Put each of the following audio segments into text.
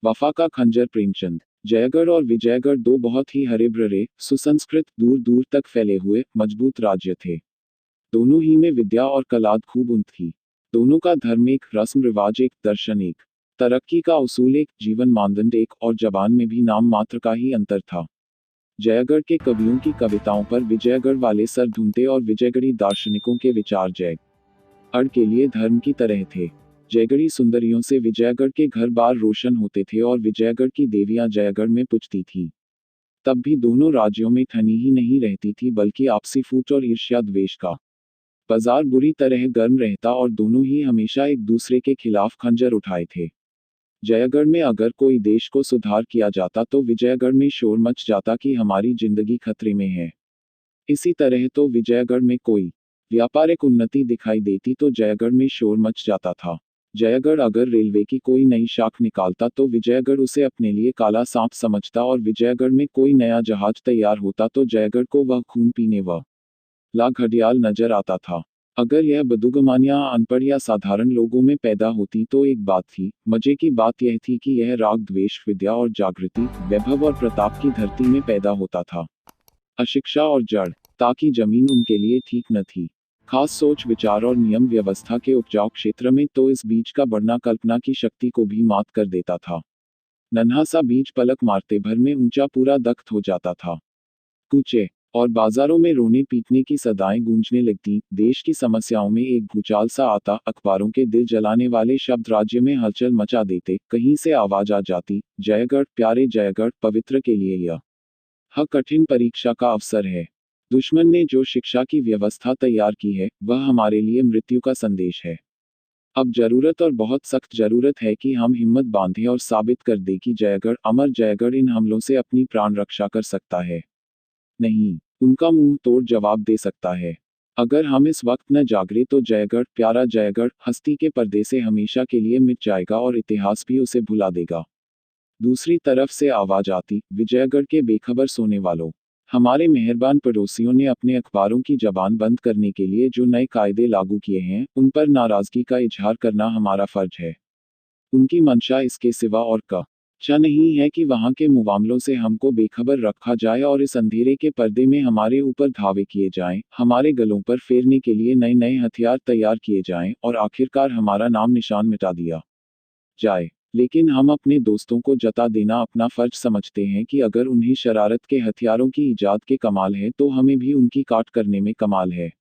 वफा का खंजर प्रेमचंद। जयगढ़ और विजयगढ़ दो बहुत ही हरे भरे, सुसंस्कृत, दूर दूर तक फैले हुए, मजबूत राज्य थे। दोनों ही में विद्या और कलाद खूब उन थी। दोनों का धर्म एक, रस्म रिवाज एक, दर्शन एक, तरक्की का उसूल एक, जीवन मानदंड एक, और जबान में भी नाम मात्र का ही अंतर था। जयगढ़ के कवियों की कविताओं पर विजयगढ़ वाले सर धुनते और विजयगढ़ी दार्शनिकों के विचार जयगढ़ के लिए धर्म की तरह थे। जयगढ़ी सुंदरियों से विजयगढ़ के घर बार रोशन होते थे और विजयगढ़ की देवियां जयगढ़ में पूजती थी। तब भी दोनों राज्यों में ठनी ही नहीं रहती थी, बल्कि आपसी फूट और ईर्ष्या द्वेष का बाजार बुरी तरह गर्म रहता और दोनों ही हमेशा एक दूसरे के खिलाफ खंजर उठाए थे। जयगढ़ में अगर कोई देश को सुधार किया जाता तो विजयगढ़ में शोर मच जाता कि हमारी जिंदगी खतरे में है। इसी तरह तो विजयगढ़ में कोई व्यापारिक उन्नति दिखाई देती तो जयगढ़ में शोर मच जाता था। जयगढ़ अगर रेलवे की कोई नई शाख निकालता तो विजयगढ़ उसे अपने लिए काला सांप समझता, और विजयगढ़ में कोई नया जहाज तैयार होता तो जयगढ़ को वह खून पीने ला घड़ियाल नजर आता था। अगर यह बदुगमानियां अनपढ़ या साधारण लोगों में पैदा होती तो एक बात थी। मजे की बात यह थी कि यह राग द्वेष, विद्या और जागृति, वैभव और प्रताप की धरती में पैदा होता था। अशिक्षा और जड़ ताकि जमीन उनके लिए ठीक न थी। खास सोच विचार और नियम व्यवस्था के उपजाऊ क्षेत्र में तो इस बीज का बढ़ना कल्पना की शक्ति को भी मात कर देता था। नन्हा सा बीज पलक मारते भर में ऊंचा पूरा दख्त हो जाता था। कूचे और बाजारों में रोने पीटने की सदाएं गूंजने लगती, देश की समस्याओं में एक भूचाल सा आता, अखबारों के दिल जलाने वाले शब्द राज्य में हलचल मचा देते, कहीं से आवाज आ जाती, जयगढ़ प्यारे जयगढ़, पवित्र के लिए यह कठिन परीक्षा का अवसर है। दुश्मन ने जो शिक्षा की व्यवस्था तैयार की है, वह हमारे लिए मृत्यु का संदेश है। अब जरूरत और बहुत सख्त जरूरत है कि हम हिम्मत बांधें और साबित कर दें कि जयगढ़, अमर जयगढ़ इन हमलों से अपनी प्राण रक्षा कर सकता है। नहीं, उनका मुंह तोड़ जवाब दे सकता है। अगर हम इस वक्त न जागरे तो जयगढ़, प्यारा जयगढ़, हस्ती के पर्दे से हमेशा के लिए मिट जाएगा और इतिहास भी उसे भुला देगा। दूसरी तरफ से आवाज आती, विजयगढ़ के बेखबर सोने वालों, हमारे मेहरबान पड़ोसियों ने अपने अखबारों की जबान बंद करने के लिए जो नए कायदे लागू किए हैं, उन पर नाराजगी का इजहार करना हमारा फर्ज है। उनकी मंशा इसके सिवा और चा नहीं है कि वहां के मुआमलों से हमको बेखबर रखा जाए और इस अंधेरे के पर्दे में हमारे ऊपर धावे किए जाएं, हमारे गलों पर फेरने के लिए नए नए हथियार तैयार किए जाएं और आखिरकार हमारा नाम निशान मिटा दिया जाए। लेकिन हम अपने दोस्तों को जता देना अपना फर्ज समझते हैं कि अगर उन्हें शरारत के हथियारों की इजाद के कमाल है तो हमें भी उनकी काट करने में कमाल है।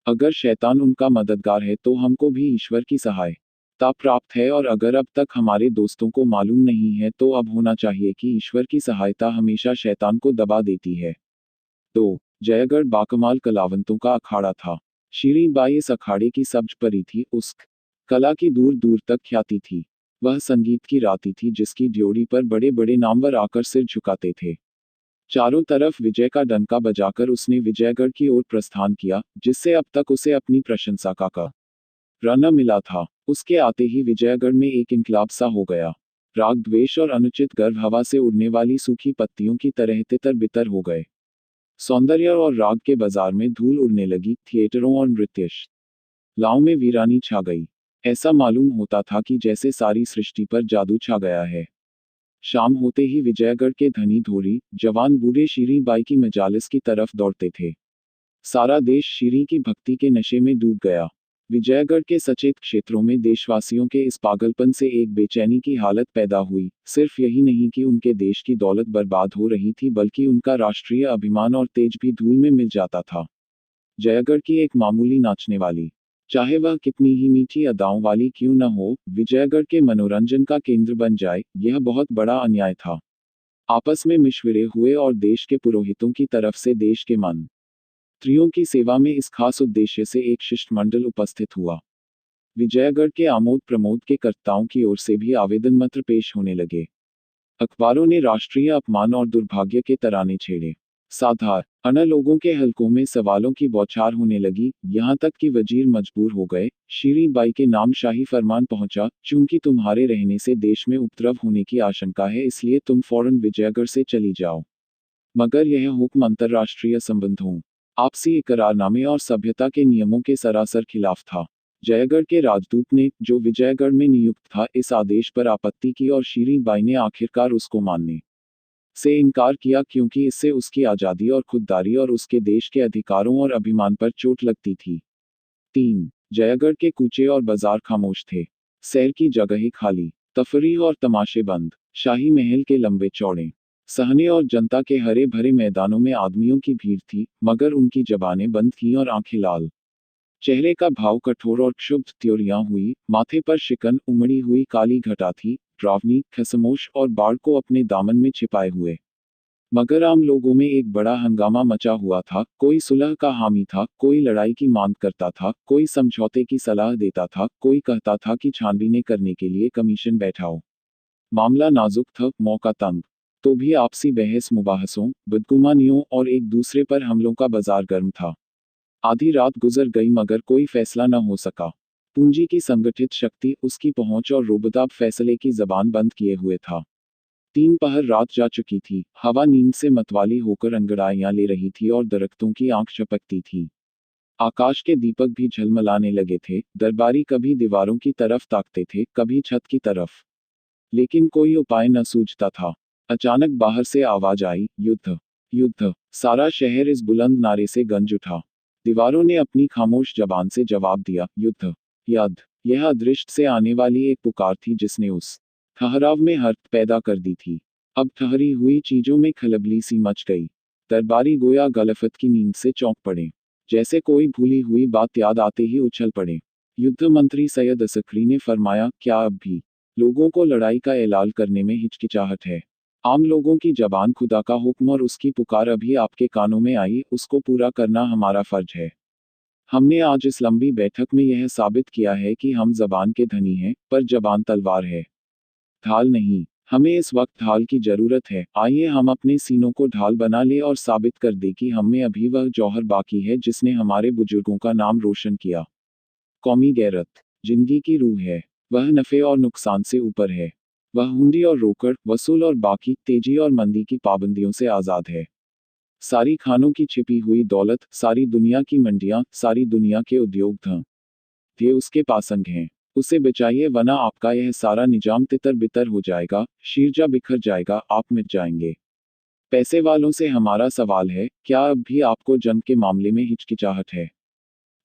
अगर शैतान उनका मददगार है तो हमको भी ईश्वर की सहायता प्राप्त है, और अगर अब तक हमारे दोस्तों को मालूम नहीं है तो अब होना चाहिए कि ईश्वर की सहायता हमेशा शैतान को दबा देती है। तो जयगढ़ बाकमाल कलावंतों का अखाड़ा था। शीरी बाई इस अखाड़े की सब्ज परी थी, उस कला की दूर दूर तक ख्याति थी। वह संगीत की राती थी जिसकी ड्योढ़ी पर बड़े बड़े नामवर आकर सिर झुकाते थे। चारों तरफ विजय का डंका बजाकर उसने विजयगढ़ की ओर प्रस्थान किया, जिससे अब तक उसे अपनी प्रशंसा का न मिला था। उसके आते ही विजयगढ़ में एक इनकलाब सा हो गया। राग द्वेष और अनुचित गर्व हवा से उड़ने वाली सूखी पत्तियों की तरह तितर बितर हो गए। सौंदर्य और राग के बाजार में धूल उड़ने लगी, थिएटरों और नृत्यशालाओं में वीरानी छा गई। ऐसा मालूम होता था कि जैसे सारी सृष्टि पर जादू छा गया है। शाम होते ही विजयगढ़ के धनी धोरी, जवान बूढ़े शीरी बाई की मजालिस की तरफ दौड़ते थे। सारा देश शीरी की भक्ति के नशे में डूब गया। विजयगढ़ के सचेत क्षेत्रों में देशवासियों के इस पागलपन से एक बेचैनी की हालत पैदा हुई। सिर्फ यही नहीं कि उनके देश की दौलत बर्बाद हो रही थी, बल्कि उनका राष्ट्रीय अभिमान और तेज भी धूल में मिल जाता था। जयगढ़ की एक मामूली नाचने वाली, चाहे वह कितनी ही मीठी अदाओं वाली क्यों न हो, विजयगढ़ के मनोरंजन का केंद्र बन जाए, यह बहुत बड़ा अन्याय था। आपस में मिशविरे हुए और देश के पुरोहितों की तरफ से देश के मंत्रियों की सेवा में इस खास उद्देश्य से एक शिष्टमंडल उपस्थित हुआ। विजयगढ़ के आमोद प्रमोद के कर्ताओं की ओर से भी आवेदन पत्र पेश होने लगे। अखबारों ने राष्ट्रीय अपमान और दुर्भाग्य के तराने छेड़े। साधारण लोगों के हलकों में सवालों की बौछार होने लगी, यहाँ तक कि वजीर मजबूर हो गए। शीरी बाई के नाम शाही फरमान पहुंचा, चूंकि तुम्हारे रहने से देश में उपद्रव होने की आशंका है, इसलिए तुम फौरन विजयगढ़ से चली जाओ। मगर यह हुक्म अंतर्राष्ट्रीय संबंधों, आपसी इकरारनामे और सभ्यता के नियमों के सरासर खिलाफ था। जयगढ़ के राजदूत ने, जो विजयगढ़ में नियुक्त था, इस आदेश पर आपत्ति की और शीरी बाई ने आखिरकार उसको मानने से इनकार किया क्योंकि इससे उसकी आज़ादी और खुददारी और उसके देश के अधिकारों और अभिमान पर चोट लगती थी। 3. जयगढ़ के कूचे और बाजार खामोश थे। सैर की जगहें खाली, तफरीह और तमाशे बंद। शाही महल के लंबे चौड़े सहने और जनता के हरे भरे मैदानों में आदमियों की भीड़ थी, मगर उनकी जबानें बंद थीं और आंखें लाल। चेहरे का भाव कठोर और क्षुब्ध त्योरियां हुई, माथे पर शिकन उमड़ी हुई काली घटा थी, ड्रावनी, खसमोश और बाढ़ को अपने दामन में छिपाए हुए। मगर आम लोगों में एक बड़ा हंगामा मचा हुआ था, कोई सुलह का हामी था, कोई लड़ाई की मांग करता था, कोई समझौते की सलाह देता था, कोई कहता था कि छानबीनें करने के लिए कमीशन बैठाओ। मामला नाजुक था, मौका तंग। तो भी आपसी बहस मुबाहसों, बदगुमानियों और एक दूसरे पर हमलों का बाजार गर्म था। आधी रात गुजर गई मगर कोई फैसला न हो सका। पूंजी की संगठित शक्ति, उसकी पहुंच और रोबदाब फैसले की जबान बंद किए हुए था। 3 पहर रात जा चुकी थी, हवा नींद से मतवाली होकर अंगड़ाइयां ले रही थी और दरख्तों की आंख झपकती थी। आकाश के दीपक भी झलमलाने लगे थे, दरबारी कभी दीवारों की तरफ ताकते थे, कभी छत की तरफ। लेकिन कोई उपाय न सूझता था। अचानक बाहर से आवाज आई, युद्ध! युद्ध! सारा शहर इस बुलंद नारे से गंज उठा। दीवारों ने अपनी खामोश जबान से जवाब दिया, युद्ध! युद्ध! यह अदृष्ट से आने वाली एक पुकार थी जिसने उस ठहराव में हर्ट पैदा कर दी थी। अब ठहरी हुई चीजों में खलबली सी मच गई। दरबारी गोया गलफत की नींद से चौंक पड़े। जैसे कोई भूली हुई बात याद आते ही उछल पड़े। युद्ध मंत्री सैयद असकरी ने फरमाया, क्या अब भी लोगों को लड़ाई का ऐलान करने में हिचकिचाहट है? आम लोगों की जबान खुदा का हुक्म और उसकी पुकार अभी आपके कानों में आई, उसको पूरा करना हमारा फर्ज है। हमने आज इस लंबी बैठक में यह साबित किया है कि हम जबान के धनी हैं, पर जबान तलवार है, ढाल नहीं। हमें इस वक्त ढाल की जरूरत है। आइए हम अपने सीनों को ढाल बना ले और साबित कर दे कि हम में अभी वह जौहर बाकी है जिसने हमारे बुजुर्गों का नाम रोशन किया। कौमी गैरत जिंदगी की रूह है। वह नफे और नुकसान से ऊपर है। वह हुंडी और रोकड़, वसूल और बाकी, तेजी और मंदी की पाबंदियों से आज़ाद है। सारी खानों की छिपी हुई दौलत, सारी दुनिया की मंडियां, सारी दुनिया के उद्योग धन, ये उसके पासंग हैं। उसे बचाइए वरना आपका यह सारा निजाम तितर बितर हो जाएगा, शीरजा बिखर जाएगा, आप मिट जाएंगे। पैसे वालों से हमारा सवाल है, क्या अब भी आपको जंग के मामले में हिचकिचाहट है?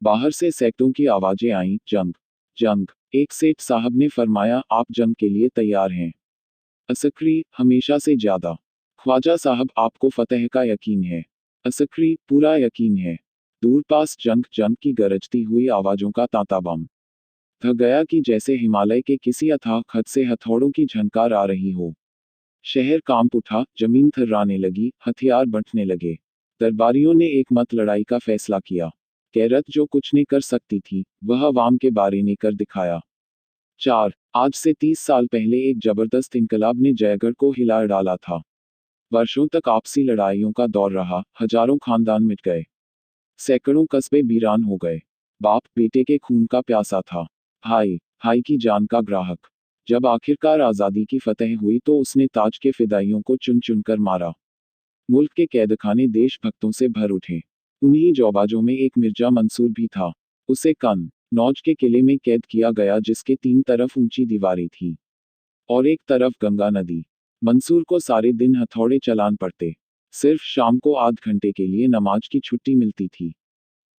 बाहर से सैकड़ों की आवाजें आईं, जंग! जंग! एक सेठ साहब ने फरमाया, आप जंग के लिए तैयार हैं? असकरी, हमेशा से ज्यादा। ख्वाजा साहब, आपको फतह का यकीन है? असकरी, पूरा यकीन है। दूर पास जंग जंग की गरजती हुई आवाजों का तांता बम थक गया कि जैसे हिमालय के किसी अथाह खत से हथौड़ों की झनकार आ रही हो। शहर कांप उठा, जमीन थर्राने लगी, हथियार बंटने लगे। दरबारियों ने एक मत लड़ाई का फैसला किया। गैरत जो कुछ नहीं कर सकती थी, वह अवाम के बारे ने कर दिखाया। 4. आज से 30 साल पहले एक जबरदस्त इनकलाब ने जयगढ़ को हिला डाला था। वर्षों तक आपसी लड़ाइयों का दौर रहा, हजारों खानदान मिट गए, सैकड़ों कस्बे वीरान हो गए। बाप बेटे के खून का प्यासा था, भाई भाई की जान का ग्राहक। जब आखिरकार आज़ादी की फतह हुई तो उसने ताज के फिदाइयों को चुन चुन कर मारा। मुल्क के कैदखाने देशभक्तों से भर उठे। उन्हीं जौबाजों में एक मिर्जा मंसूर भी था। उसे कन्नौज के किले में कैद किया गया जिसके 3 तरफ ऊंची दीवारें थीं और एक तरफ गंगा नदी। मंसूर को सारे दिन हथौड़े चलान पड़ते। सिर्फ शाम को आध घंटे के लिए नमाज की छुट्टी मिलती थी।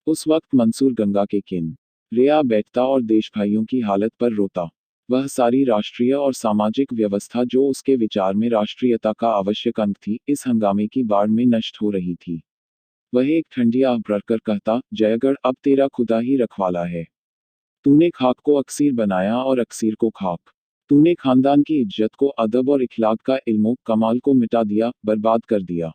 उस वक्त मंसूर गंगा के किनारे आ बैठता और देश भाइयों की हालत पर रोता। वह सारी राष्ट्रीय और सामाजिक व्यवस्था जो उसके विचार में राष्ट्रीयता का आवश्यक अंग थी, इस हंगामे की बाढ़ में नष्ट हो रही थी। वह एक ठंडी आह भरकर कहता, जयगढ़, अब तेरा खुदा ही रखवाला है। तूने खाक को अक्सीर बनाया और अक्सीर को खाक। तूने खानदान की इज्जत को, अदब और इखलाक का इल्मो कमाल को मिटा दिया, बर्बाद कर दिया।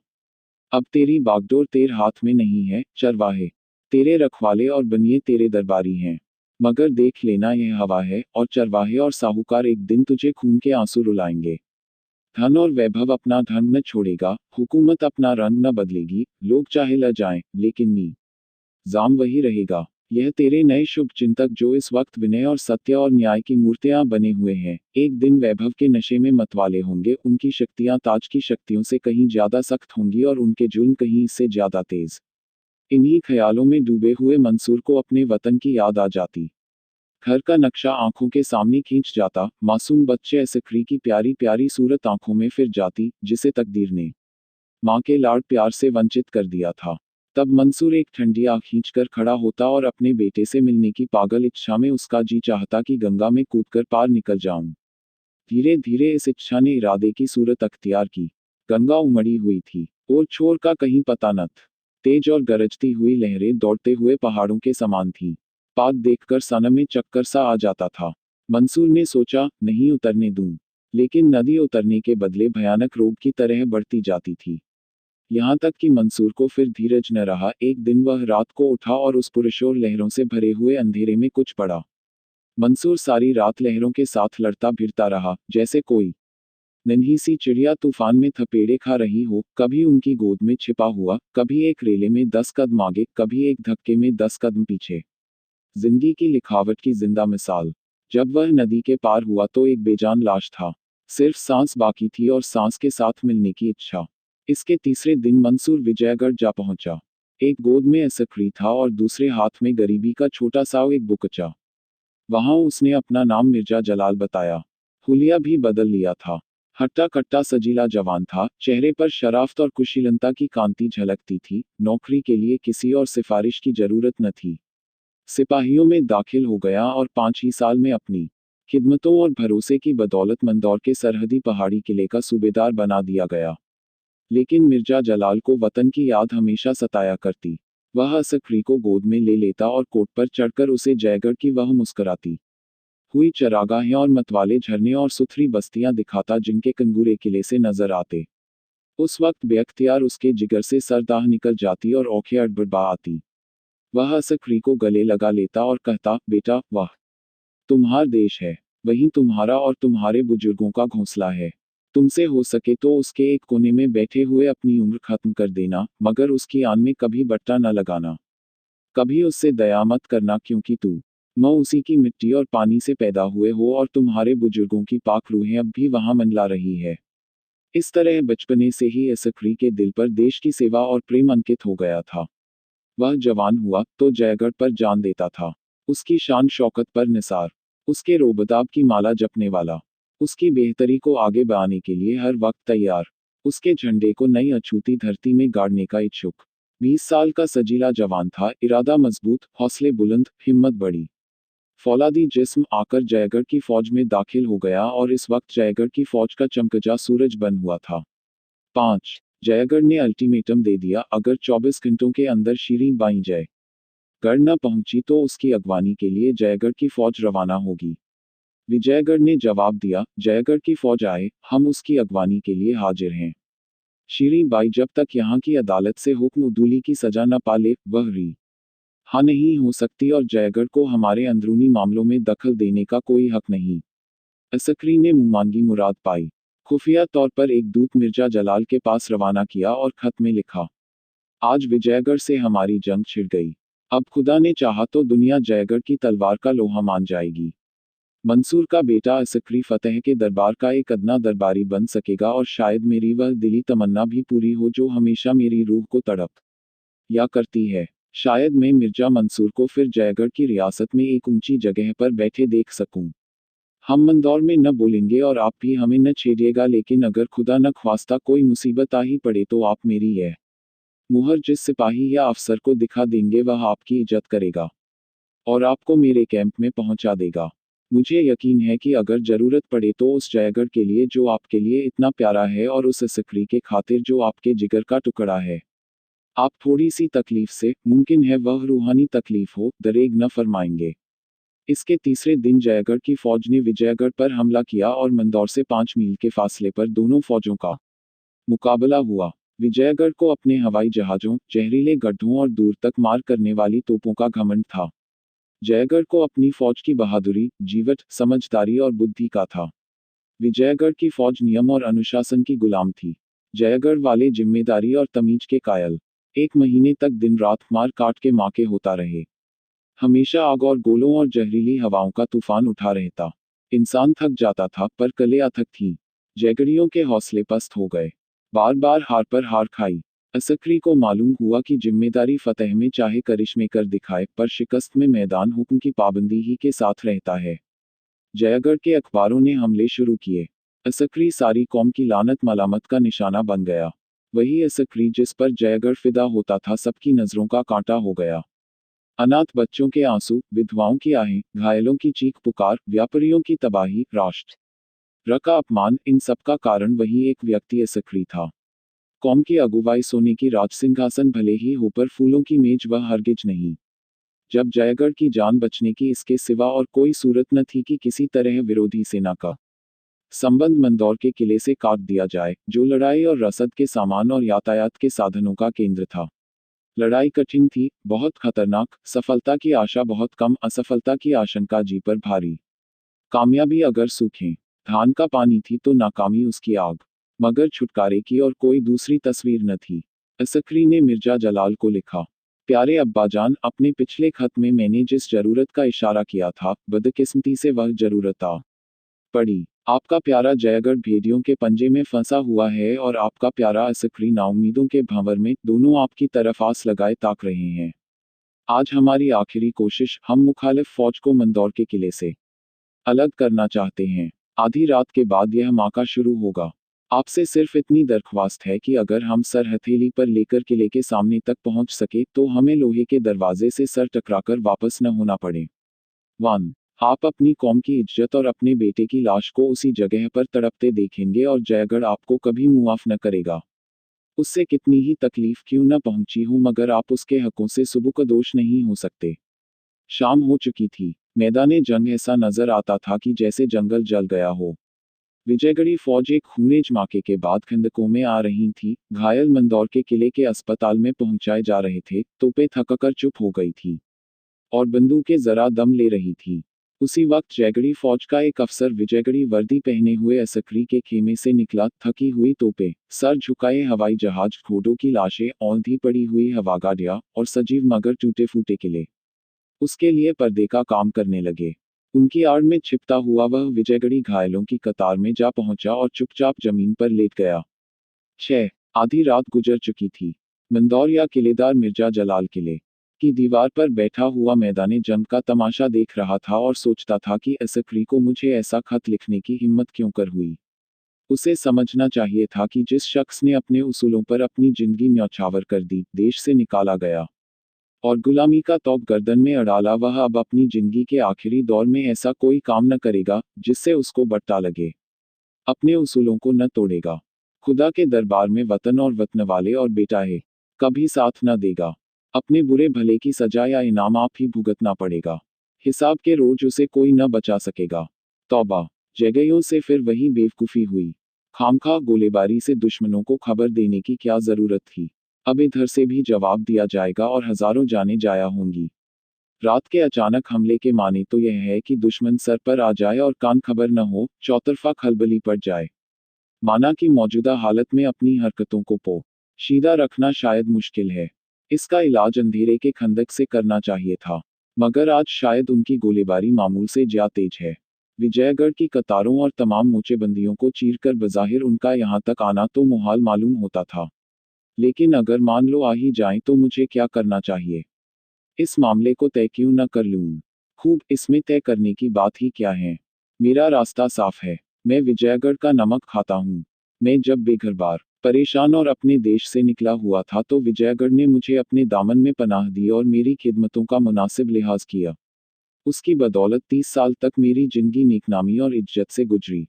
अब तेरी बागडोर तेरे हाथ में नहीं है, चरवाहे तेरे रखवाले और बनिए तेरे दरबारी हैं। मगर देख लेना, यह हवा है, और चरवाहे और साहूकार एक दिन तुझे खून के आंसू रुलाएंगे। धन और वैभव अपना ढंग न छोड़ेगा, हुकूमत अपना रंग न बदलेगी, लोग चाहे ल जाएं, लेकिन निजाम वही रहेगा। यह तेरे नए शुभ चिंतक जो इस वक्त विनय और सत्य और न्याय की मूर्तियां बने हुए हैं, एक दिन वैभव के नशे में मतवाले होंगे। उनकी शक्तियां ताज की शक्तियों से कहीं ज्यादा सख्त होंगी और उनके जुल्म कहीं इससे ज्यादा तेज। इन्हीं ख्यालों में डूबे हुए मंसूर को अपने वतन की याद आ जाती। घर का नक्शा आंखों के सामने खींच जाता, मासूम बच्चे असकरी की प्यारी प्यारी सूरत आंखों में फिर जाती, जिसे तकदीर ने माँ के लाड प्यार से वंचित कर दिया था। तब मंसूर एक ठंडी आँख खींचकर खड़ा होता और अपने बेटे से मिलने की पागल इच्छा में उसका जी चाहता कि गंगा में कूदकर पार निकल जाऊं। धीरे धीरे इस इच्छा ने इरादे की सूरत अख्तियार की। गंगा उमड़ी हुई थी, और छोर का कहीं पता न था। तेज और गरजती हुई लहरें दौड़ते हुए पहाड़ों के समान थीं। पाद देखकर सनम में चक्कर सा आ जाता था। मंसूर ने सोचा, नहीं उतरने दूं। लेकिन नदी उतरने के बदले भयानक रोग की तरह बढ़ती जाती थी। यहाँ तक कि मंसूर को फिर धीरज न रहा। एक दिन वह रात को उठा और उस पुरशोर लहरों से भरे हुए अंधेरे में कुछ पड़ा। मंसूर सारी रात लहरों के साथ लड़ता भिड़ता रहा, जैसे कोई नन्ही सी चिड़िया तूफान में थपेड़े खा रही हो, कभी उनकी गोद में छिपा हुआ, कभी एक रेले में 10 कदम आगे, कभी एक धक्के में 10 कदम पीछे। जिंदगी की लिखावट की जिंदा मिसाल। जब वह नदी के पार हुआ तो एक बेजान लाश था। सिर्फ सांस बाकी थी और सांस के साथ मिलने की इच्छा। इसके तीसरे दिन मंसूर विजयगढ़ जा पहुंचा। एक गोद में असकरी था और दूसरे हाथ में गरीबी का छोटा सा एक बुकचा। वहां उसने अपना नाम मिर्जा जलाल बताया। हुलिया भी बदल लिया था। हट्टा कट्टा सजीला जवान था, चेहरे पर शराफत और कुशीलता की कांति झलकती थी। नौकरी के लिए किसी और सिफारिश की जरूरत न थी। सिपाहियों में दाखिल हो गया और 5 ही साल में अपनी खिदमतों और भरोसे की बदौलत मंदौर के सरहदी पहाड़ी किले का सूबेदार बना दिया गया। लेकिन मिर्जा जलाल को वतन की याद हमेशा सताया करती। वह असकरी को गोद में ले लेता और कोट पर चढ़कर उसे जयगढ़ की वह मुस्कुराती हुई चरागाहें और मतवाले झरने और सुथरी बस्तियां दिखाता, जिनके कंगूरे किले से नजर आते। उस वक्त बेअख्तियार उसके जिगर से सरदाह निकल जाती और औंखें अड़बड़ा आती। वह असकरी को गले लगा लेता और कहता, बेटा, वाह, तुम्हार देश है, वही तुम्हारा और तुम्हारे बुजुर्गों का घोंसला है। तुमसे हो सके तो उसके एक कोने में बैठे हुए अपनी उम्र खत्म कर देना, मगर उसकी आन में कभी बट्टा न लगाना। कभी उससे दया मत करना, क्योंकि तुम उसी की मिट्टी और पानी से पैदा हुए हो और तुम्हारे बुजुर्गों की पाक रूहें अब भी वहां मंडला रही है। इस तरह बचपने से ही असकरी के दिल पर देश की सेवा और प्रेम अंकित हो गया था। वह जवान हुआ तो जयगढ़ पर जान देता था। उसकी शान शौकत पर निसार, उसके रोबदाब की माला जपने वाला, उसकी बेहतरी को आगे बढ़ाने के लिए हर वक्त तैयार, उसके झंडे को नई अछूती धरती में गाड़ने का इच्छुक। 20 साल का सजीला जवान था, इरादा मजबूत, हौसले बुलंद, हिम्मत बड़ी। फौलादी जिस्म आकर जयगढ़ की फौज में दाखिल हो गया और इस वक्त जयगढ़ की फौज का चमकजा सूरज बन हुआ था। 5. जयगढ़ ने अल्टीमेटम दे दिया, अगर 24 घंटों के अंदर शीरी बाई जयगढ़ न पहुंची तो उसकी अगवानी के लिए जयगढ़ की फौज रवाना होगी। विजयगढ़ ने जवाब दिया, जयगढ़ की फौज आए, हम उसकी अगवानी के लिए हाजिर हैं। शीरी बाई जब तक यहाँ की अदालत से हुक्म उदूली की सजा न पाले, वह हाँ नहीं हो सकती और जयगढ़ को हमारे अंदरूनी मामलों में दखल देने का कोई हक नहीं। असकरी ने मुंहमांगी मुराद पाई। खुफिया तौर पर एक दूत मिर्जा जलाल के पास रवाना किया और खत में लिखा, आज विजयगढ़ से हमारी जंग छिड़ गई। अब खुदा ने चाहा तो दुनिया जयगढ़ की तलवार का लोहा मान जाएगी। मंसूर का बेटा असकरी फतेह के दरबार का एक अदना दरबारी बन सकेगा और शायद मेरी वह दिली तमन्ना भी पूरी हो जो हमेशा मेरी रूह को तड़प या करती है। शायद मैं मिर्जा मंसूर को फिर जयगढ़ की रियासत में एक ऊंची जगह पर बैठे देख सकूं। हम मंदौर में न बोलेंगे और आप भी हमें न छेड़िएगा, लेकिन अगर खुदा न ख्वास्ता कोई मुसीबत आ ही पड़े तो आप मेरी यह मुहर जिस सिपाही या अफसर को दिखा देंगे वह आपकी इज्जत करेगा और आपको मेरे कैंप में पहुंचा देगा। मुझे यकीन है कि अगर जरूरत पड़े तो उस जयगढ़ के लिए जो आपके लिए इतना प्यारा है और उस असकरी के खातिर जो आपके जिगर का टुकड़ा है, आप थोड़ी सी तकलीफ से, मुमकिन है वह रूहानी तकलीफ हो, दरेग न फरमाएंगे। इसके तीसरे दिन जयगढ़ की फौज ने विजयगढ़ पर हमला किया और मंदौर से 5 मील के फासले पर दोनों फौजों का मुकाबला हुआ। विजयगढ़ को अपने हवाई जहाजों, जहरीले गड्ढों और दूर तक मार करने वाली तोपों का घमंड था। जयगढ़ को अपनी फौज की बहादुरी, जीवट, समझदारी और बुद्धि का था। विजयगढ़ की फौज नियम और अनुशासन की गुलाम थी। जयगढ़ वाले जिम्मेदारी और तमीज के कायल। 1 महीने तक दिन रात मार काट के माके होता रहे। हमेशा आग और गोलों और जहरीली हवाओं का तूफान उठा रहता। इंसान थक जाता था, पर कलें अथक थीं। जयगढ़ियों के हौसले पस्त हो गए। बार बार हार पर हार खाई। असकरी को मालूम हुआ कि जिम्मेदारी फतह में चाहे करिश्मे कर दिखाए, पर शिकस्त में मैदान हुक्म की पाबंदी ही के साथ रहता है। जयगढ़ के अखबारों ने हमले शुरू किए। असकरी सारी कौम की लानत मलामत का निशाना बन गया। वही असकरी जिस पर जयगढ़ फिदा होता था सबकी नजरों का कांटा हो गया। अनाथ बच्चों के आंसू, विधवाओं की आहें, घायलों की चीख पुकार, व्यापारियों की तबाही, राष्ट्र का अपमान, इन सब का कारण वही एक व्यक्ति असकरी था। कौम की अगुवाई सोने की राज सिंहासन भले ही हो पर फूलों की मेज वह हरगिज नहीं। जब जयगढ़ की जान बचने की इसके सिवा और कोई सूरत न थी कि किसी तरह विरोधी सेना का संबंध मंदौर के किले से काट दिया जाए, जो लड़ाई और रसद के सामान और यातायात के साधनों का केंद्र था। लड़ाई कठिन थी, बहुत खतरनाक, सफलता की आशा बहुत कम, असफलता की आशंका जी पर भारी। कामयाबी अगर सूखें धान का पानी थी तो नाकामी उसकी आग। मगर छुटकारे की और कोई दूसरी तस्वीर न थी। असकरी ने मिर्जा जलाल को लिखा, प्यारे अब्बाजान, अपने पिछले खत में मैंने जिस जरूरत का इशारा किया था, बदकिस्मती से वह जरूरत आ पड़ी। आपका प्यारा जयगढ़ भेदियों के पंजे में फंसा हुआ है और आपका प्यारा असकरी नाउम्मीदों के भंवर में, दोनों आपकी तरफ आस लगाए ताक रहे हैं। आज हमारी आखिरी कोशिश, हम मुखालिफ फौज को मंदौर के किले से अलग करना चाहते हैं। आधी रात के बाद यह माका शुरू होगा। आपसे सिर्फ इतनी दरख्वास्त है कि अगर हम सर हथेली पर लेकर किले के सामने तक पहुंच सके तो हमें लोहे के दरवाजे से सर टकराकर वापस न होना पड़े। 1. आप अपनी कौम की इज्जत और अपने बेटे की लाश को उसी जगह पर तड़पते देखेंगे और जयगढ़ आपको कभी मुआफ न करेगा। उससे कितनी ही तकलीफ क्यों न पहुंची हो, मगर आप उसके हकों से सुबुकदोश नहीं हो सकते। शाम हो चुकी थी। मैदाने जंग ऐसा नजर आता था कि जैसे जंगल जल गया हो। विजयगढ़ी फौज एक खूने धमाके के बाद खंदकों में आ रही थी, घायल मंदौर के किले के अस्पताल में पहुंचाए जा रहे थे, तोपें थककर चुप हो गई थी और बंदूकें जरा दम ले रही थी। उसी वक्त जयगढ़ी फौज का एक अफसर विजयगढ़ी वर्दी पहने हुए असकरी के खेमे से निकला। थकी हुई तोपें, सर झुकाए हवाई जहाज, घोड़ों की लाशें, औंधी पड़ी हुई हवागाड़ियां और सजीव मगर टूटे फूटे किले उसके लिए पर्दे का काम करने लगे। उनकी आड़ में छिपता हुआ वह विजयगढ़ी घायलों की कतार में जा पहुंचा और चुपचाप जमीन पर लेट गया। 6. आधी रात गुजर चुकी थी। मंदौर या किलेदार मिर्जा जलाल किले की दीवार पर बैठा हुआ मैदाने जंग का तमाशा देख रहा था और सोचता था कि असकरी को मुझे ऐसा खत लिखने की हिम्मत क्यों कर हुई। उसे समझना चाहिए था कि जिस शख्स ने अपने उसूलों पर अपनी जिंदगी न्यौछावर कर दी, देश से निकाला गया और गुलामी का तौक गर्दन में अड़ाला, वह अब अपनी जिंदगी के आखिरी दौर में ऐसा कोई काम न करेगा जिससे उसको बट्टा लगे। अपने उसूलों को न तोड़ेगा। खुदा के दरबार में वतन और वतनवाले और बेटा है कभी साथ न देगा। अपने बुरे भले की सजा या इनाम आप ही भुगतना पड़ेगा। हिसाब के रोज उसे कोई न बचा सकेगा। तौबा, जगहों से फिर वही बेवकूफ़ी हुई। खामखा गोलेबारी से दुश्मनों को खबर देने की क्या जरूरत थी। अब इधर से भी जवाब दिया जाएगा और हजारों जाने जाया होंगी। रात के अचानक हमले के माने तो यह है कि दुश्मन सर पर आ जाए और कान खबर न हो, चौतरफा खलबली पड़ जाए। माना कि मौजूदा हालत में अपनी हरकतों को पोशीदा रखना शायद मुश्किल है। इसका इलाज अंधेरे के खंदक से करना चाहिए था, मगर आज शायद उनकी गोलीबारी मामूल से ज्यादा तेज है। विजयगढ़ की कतारों और तमाम मोर्चेबंदियों को चीरकर बज़ाहिर उनका यहाँ तक आना तो मुहाल मालूम होता था। लेकिन अगर मान लो आ ही जाएं तो मुझे क्या करना चाहिए? इस मामले को तय क्यों न कर लूं? खूब, इसमें तय करने की बात ही क्या है? मेरा रास्ता साफ है। मैं विजयगढ़ का नमक खाता हूँ। मैं जब बेघरबार, परेशान और अपने देश से निकला हुआ था तो विजयगढ़ ने मुझे अपने दामन में पनाह दी और मेरी खिदमतों का मुनासिब लिहाज किया। उसकी बदौलत 30 साल तक मेरी जिंदगी नेकनामी और इज्जत से गुजरी।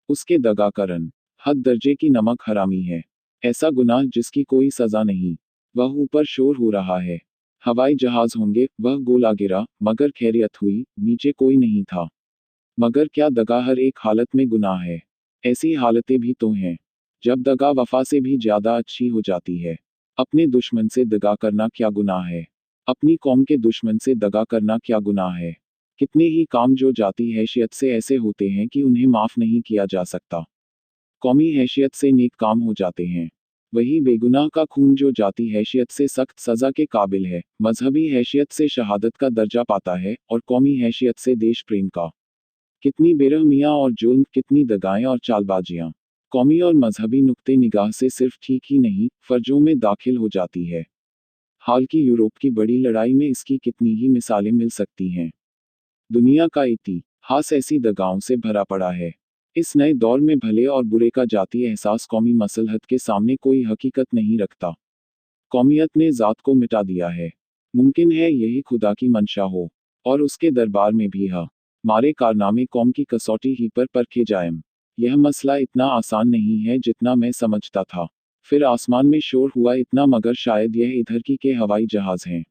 उसके दगाकरन हद दर्जे की नमक हरामी है। ऐसा गुनाह जिसकी कोई सजा नहीं। वह ऊपर शोर हो रहा है, हवाई जहाज होंगे, वह गोला गिरा, मगर खैरियत हुई, नीचे कोई नहीं था। मगर क्या दगा हर एक हालत में गुनाह है? ऐसी हालतें भी तो हैं जब दगा वफा से भी ज्यादा अच्छी हो जाती है। अपने दुश्मन से दगा करना क्या गुनाह है? अपनी कौम के दुश्मन से दगा करना क्या गुनाह है? कितने ही काम जो जाती हैसियत से ऐसे होते हैं कि उन्हें माफ नहीं किया जा सकता। कौमी हैसियत से नेक काम हो जाते हैं। वही बेगुनाह का खून जो जाती हैसियत से सख्त सजा के काबिल है, मजहबी हैसियत से शहादत का दर्जा पाता है और कौमी हैसियत से देश प्रेम का। कितनी बेरहमियां और जुल्म, कितनी दगाएं और चालबाजियां। कौमी और मजहबी नुक्ते निगाह से सिर्फ ठीक ही नहीं, फर्जों में दाखिल हो जाती है। हाल की यूरोप की बड़ी लड़ाई में इसकी कितनी ही मिसालें मिल सकती हैं। दुनिया का इतिहास ऐसी दगाओं से भरा पड़ा है। इस नए दौर में भले और बुरे का जाती एहसास कौमी मसलहत के सामने कोई हकीकत नहीं रखता। कौमियत ने ज़ात को मिटा दिया है। मुमकिन है यही खुदा की मंशा हो, और उसके दरबार में भी हमारे कारनामे कौम की कसौटी ही पर परखे जाएं। यह मसला इतना आसान नहीं है जितना मैं समझता था। फिर आसमान में शोर हुआ इतना, मगर शायद यह इधर की के हवाई जहाज़ हैं।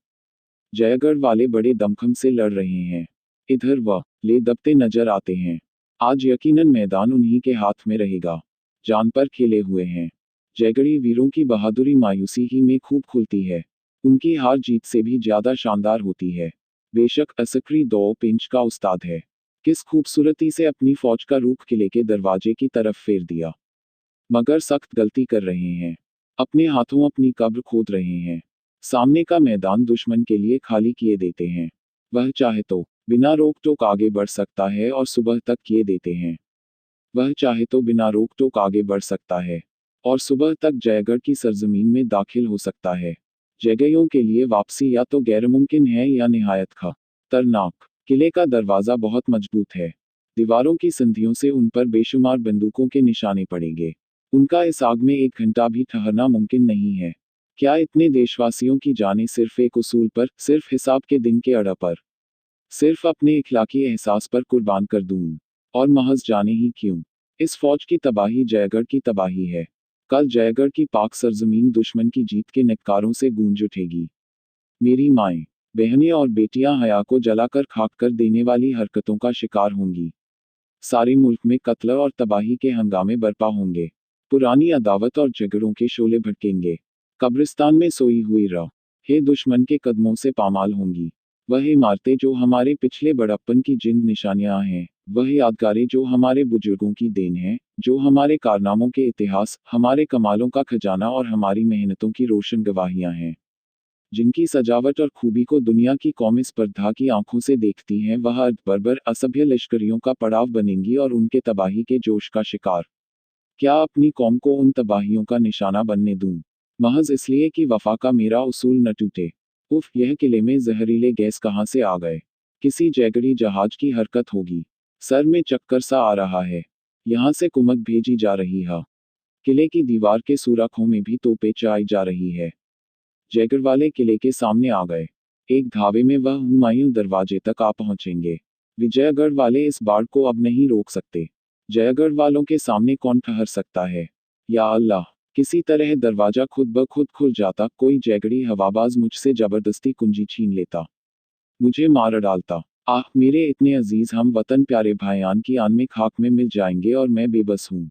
जयगढ़ वाले बड़े दमखम से लड़ रहे हैं। इधर वह ले दबते नजर आते हैं। आज यकीनन मैदान उन्हीं के हाथ में रहेगा। जान पर खेले हुए हैं। जयगढ़ी वीरों की बहादुरी मायूसी ही में खूब खुलती है। उनकी हार जीत से भी ज्यादा शानदार होती है। बेशक असकरी 2 इंच का उस्ताद है। किस खूबसूरती से अपनी फौज का रुख किले के दरवाजे की तरफ फेर दिया। मगर सख्त गलती कर रहे हैं। अपने हाथों अपनी कब्र खोद रहे हैं। सामने का मैदान दुश्मन के लिए खाली किए देते हैं। वह चाहे तो बिना रोक टोक आगे बढ़ सकता है और सुबह तक किए देते हैं। वह चाहे तो बिना रोक टोक आगे बढ़ सकता है और सुबह तक जयगढ़ की सरजमीन में दाखिल हो सकता है। जयगढ़ियों के लिए वापसी या तो गैरमुमकिन है या निहायत खतरनाक। किले का दरवाजा बहुत मजबूत है। दीवारों की संधियों से उन पर बेशुमार बंदूकों के निशाने पड़ेंगे। उनका इस आग में एक घंटा भी ठहरना मुमकिन नहीं है। क्या इतने देशवासियों की जानें सिर्फ एक उसूल पर, सिर्फ हिसाब के दिन के अड़ा पर, सिर्फ अपने इखलाकी एहसास पर कुर्बान कर दूं? और महज जाने ही क्यों? इस फौज की तबाही जयगढ़ की तबाही है। कल जयगढ़ की पाक सरजमीन दुश्मन की जीत के नक्कारों से गूंज उठेगी। मेरी माएं, बहनें और बेटियां हया को जलाकर खाक कर देने वाली हरकतों का शिकार होंगी। सारे मुल्क में कत्ल और तबाही के हंगामे बरपा होंगे। पुरानी अदावत और झगड़ों के शोले भड़केंगे। कब्रिस्तान में सोई हुई हे दुश्मन के कदमों से पामाल होंगी। वह इमारतें जो हमारे पिछले बड़प्पन की जिंद निशानियां हैं, वह यादगारें जो हमारे बुजुर्गों की देन है, जो हमारे कारनामों के इतिहास, हमारे कमालों का खजाना और हमारी मेहनतों की रोशन गवाहियां हैं, जिनकी सजावट और खूबी को दुनिया की कौमें स्पर्धा की आंखों से देखती हैं, वह बर्बर असभ्य लश्करियों का पड़ाव बनेंगी और उनके तबाही के जोश का शिकार। क्या अपनी कौम को उन तबाहियों का निशाना बनने दूं, महज इसलिए कि वफा का मेरा उसूल न टूटे? उफ, यह किले में जहरीले गैस कहाँ से आ गए? किसी जैगड़ी जहाज की हरकत होगी। सर में चक्कर सा आ रहा है। यहाँ से कुमक भेजी जा रही है। किले की दीवार के सुराखों में भी तोपें चलाई जा रही है। जयगढ़ वाले किले के सामने आ गए। एक धावे में वह हुमायूं दरवाजे तक आ पहुंचेंगे। विजयगढ़ वाले इस बाढ़ को अब नहीं रोक सकते। जयगढ़ वालों के सामने कौन ठहर सकता है? या अल्लाह, किसी तरह दरवाजा खुद ब खुद खुल जाता, कोई जयगढ़ी हवाबाज मुझसे जबरदस्ती कुंजी छीन लेता, मुझे मार डालता। आह, मेरे इतने अजीज हम वतन प्यारे भाईयान की आन में खाक में मिल जाएंगे और मैं बेबस हूँ।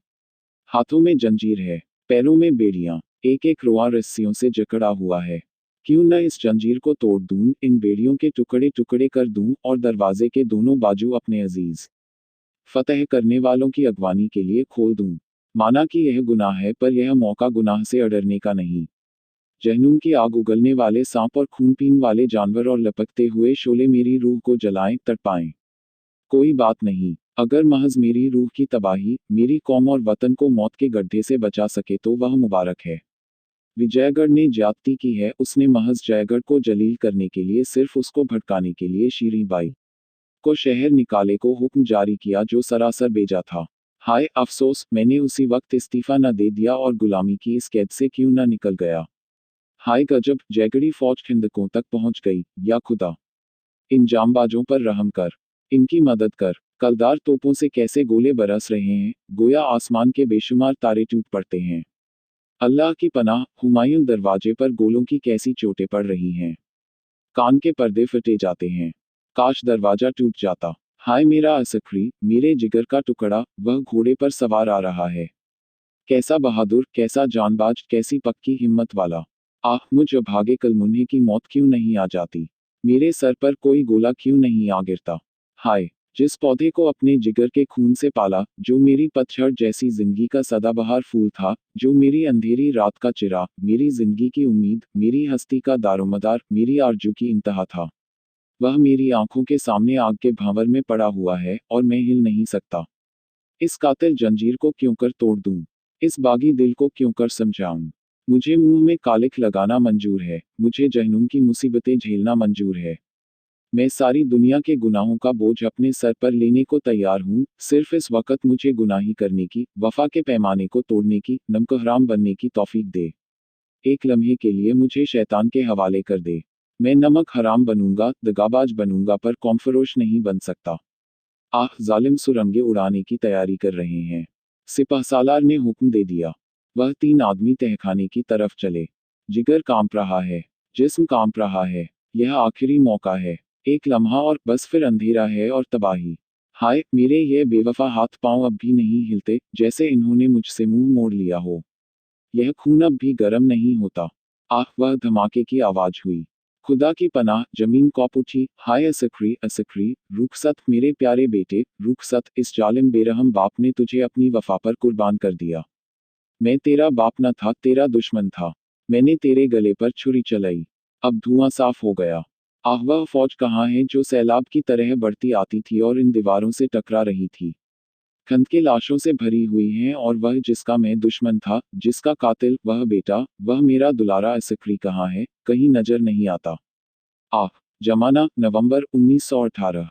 हाथों में जंजीर है, पैरों में बेड़ियां, एक एक रोआ रस्सियों से जकड़ा हुआ है। क्यों न इस जंजीर को तोड़ दूं, इन बेड़ियों के टुकड़े टुकड़े कर दूं और दरवाजे के दोनों बाजू अपने अजीज फतह करने वालों की अगवानी के लिए खोल दूं। माना कि यह गुनाह है, पर यह मौका गुनाह से अडरने का नहीं। जहन्नुम की आग उगलने वाले सांप और खून पीने वाले जानवर और लपकते हुए शोले मेरी रूह को जलाएं, तड़पाएं। कोई बात नहीं। अगर महज मेरी रूह की तबाही, मेरी कौम और वतन को मौत के गड्ढे से बचा सके तो वह मुबारक है। विजयगढ़ ने ज्यादती की है, उसने महज जयगढ़ को जलील करने के लिए, सिर्फ उसको भटकाने के लिए शीरी बाई को शहर निकाले को हुक्म जारी किया जो सरासर बेजा था। हाय अफसोस, मैंने उसी वक्त इस्तीफा न दे दिया और गुलामी की इस कैद से क्यों न निकल गया। हाय गजब, जयगढ़ी फौज खिंदकों तक पहुंच गई। या खुदा, इन जामबाजों पर रहम कर, इनकी मदद कर। कलदार तोपों से कैसे गोले बरस रहे हैं, गोया आसमान के बेशुमार तारे टूट पड़ते हैं। अल्लाह की पनाह, हुमायूं दरवाजे पर गोलों की कैसी चोटें पड़ रही हैं। कान के पर्दे फटे जाते हैं। काश दरवाजा टूट जाता। हाय मेरा असकरी, मेरे जिगर का टुकड़ा, वह घोड़े पर सवार आ रहा है। कैसा बहादुर, कैसा जानबाज, कैसी पक्की हिम्मत वाला। आह, मुझ अभागे कलमुन्हे की मौत क्यों नहीं आ जाती? मेरे सर पर कोई गोला क्यों नहीं आ गिरता? हाय, जिस पौधे को अपने जिगर के खून से पाला, जो मेरी पतझड़ जैसी जिंदगी का सदाबहार फूल था, जो मेरी अंधेरी रात का चिराग, मेरी जिंदगी की उम्मीद, मेरी हस्ती का दारोमदार, मेरी आरजू की इंतहा था। वह मेरी आंखों के सामने आग के भांवर में पड़ा हुआ है और मैं हिल नहीं सकता। इस कातिल जंजीर को क्यों कर तोड़ दूं? इस बागी दिल को क्यों कर समझाऊं। मुझे मुंह में कालिख लगाना मंजूर है, मुझे जहन्नुम की मुसीबतें झेलना मंजूर है। मैं सारी दुनिया के गुनाहों का बोझ अपने सर पर लेने को तैयार हूँ, सिर्फ इस वक्त मुझे गुनाही करने की, वफा के पैमाने को तोड़ने की, नमकहराम बनने की तौफीक दे। एक लम्हे के लिए मुझे शैतान के हवाले कर दे। मैं नमक हराम बनूंगा, दगाबाज बनूंगा, पर कौमफरोश नहीं बन सकता। आह, जालिम सुरंगे उड़ाने की तैयारी कर रहे हैं। सिपहसालार ने हुक्म दे दिया। वह 3 आदमी तहखाने की तरफ चले। जिगर कांप रहा है, जिस्म कांप रहा है। यह आखिरी मौका है। एक लम्हा और बस फिर अंधेरा है और तबाही। हाय, मेरे ये बेवफा हाथ पांव अब भी नहीं हिलते, जैसे इन्होंने मुझसे मुंह मोड़ लिया हो। यह खून अब भी गर्म नहीं होता। आह, वह धमाके की आवाज हुई। खुदा की पनाह, जमीन कौप उठी। हाय असकरी असकरी, रुखसत मेरे प्यारे बेटे, रुखसत, इस जालिम बेरहम बाप ने तुझे अपनी वफा पर कुर्बान कर दिया। मैं तेरा बाप न था, तेरा दुश्मन था। मैंने तेरे गले पर छुरी चलाई। अब धुआं साफ हो गया। आह, वह फौज कहाँ है जो सैलाब की तरह बढ़ती आती थी और इन दीवारों से टकरा रही थी। खंद के लाशों से भरी हुई हैं, और वह जिसका मैं दुश्मन था, जिसका कातिल, वह बेटा, वह मेरा दुलारा असकरी कहाँ है, कहीं नजर नहीं आता। आह, जमाना, नवंबर 1918।